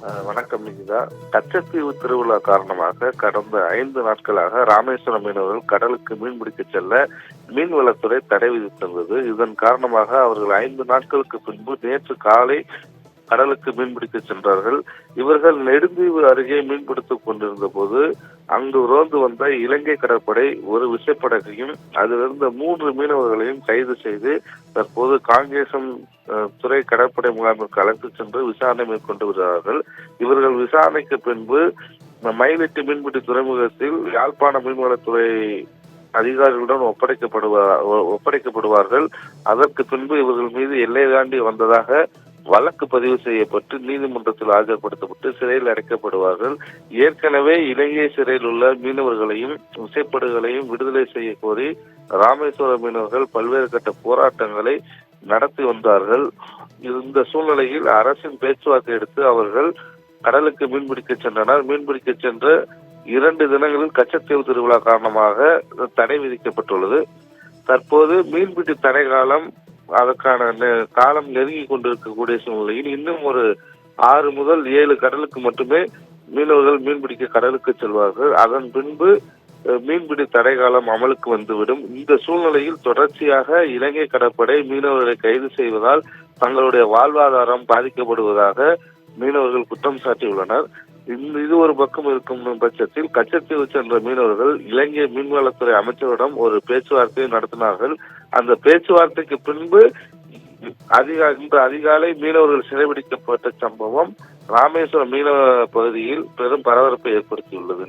வணக்கம் நிகிதா. கச்சத்தீவு திருவிழா காரணமாக கடந்த 5 நாட்களாக ராமேஸ்வரம் மீனவர்கள் கடலுக்கு மீன்பிடிக்க செல்ல மீன்வளத்துறை தடை விதித்திருந்தது. இதன் காரணமாக அவர்கள் 5 நாட்களுக்கு பின்பு நேற்று காலை கடலுக்கு மீன்பிடிக்க சென்றார்கள். இவர்கள் நெடுந்தீவு அருகே மீன்பிடித்துக் கொண்டிருந்த போது அங்கு ரோந்து வந்த இலங்கை கடற்படை ஒரு விசைப்படகையும் அதிலிருந்த 3 மீனவர்களையும் கைது செய்து தற்போது காங்கேசம் துறை கடற்படை முகாமிற்கு அழைத்து சென்று விசாரணை மேற்கொண்டு வருகிறார்கள். இவர்கள் விசாரணைக்கு பின்பு மயிலிட்டி மீன்பிடி துறைமுகத்தில் யாழ்ப்பாண மீன்வளத்துறை அதிகாரிகளுடன் ஒப்படைக்கப்படுவார்கள். அதற்கு பின்பு இவர்கள் மீது எல்லை தாண்டி வந்ததாக வழக்கு பதிவு செய்யப்பட்டு நீதிமன்றத்தில் ஆஜர்படுத்தப்பட்டு சிறையில் அடைக்கப்படுவார்கள். ஏற்கனவே இலங்கை சிறையில் உள்ள மீனவர்களையும் விசைப்படகுகளையும் விடுதலை செய்ய கோரி ராமேஸ்வரம் மீனவர்கள் பல்வேறு கட்ட போராட்டங்களை நடத்தி வந்தார்கள். இந்த சூழ்நிலையில் அரசின் பேச்சுவார்த்தை எடுத்து அவர்கள் கடலுக்கு மீன்பிடிக்க சென்றனர். மீன்பிடிக்க சென்ற 2 தினங்களில் கச்சத்தீவு திருவிழா காரணமாக தடை விதிக்கப்பட்டுள்ளது. தற்போது மீன்பிடி தடை காலம் அதற்கான காலம் நெருங்கி கொண்டிருக்கக்கூடிய சூழ்நிலையில் இன்னும் ஒரு 6 முதல் 7 கடலுக்கு மட்டுமே மீனவர்கள் மீன்பிடிக்க கடலுக்கு செல்வார்கள். அதன் பின்பு மீன்பிடி தடை காலம் அமலுக்கு வந்துவிடும். இந்த சூழ்நிலையில் தொடர்ச்சியாக இலங்கை கடற்படை மீனவர்களை கைது செய்வதால் தங்களுடைய வாழ்வாதாரம் பாதிக்கப்படுவதாக மீனவர்கள் குற்றம் சாட்டியுள்ளனர். இது ஒரு பக்கம் இருக்கும் பட்சத்தில் கச்சத்தீவு சென்ற மீனவர்கள் இலங்கை மீன்வளத்துறை அமைச்சரிடம் ஒரு பேச்சுவார்த்தையை நடத்தினார்கள். அந்த பேச்சுவார்த்தைக்கு பின்பு இன்று அதிகாலை மீனவர்கள் சிறைபிடிக்கப்பட்ட சம்பவம் ராமேஸ்வரம் மீனவ பகுதியில் பெரும் பரபரப்பை ஏற்படுத்தியுள்ளது.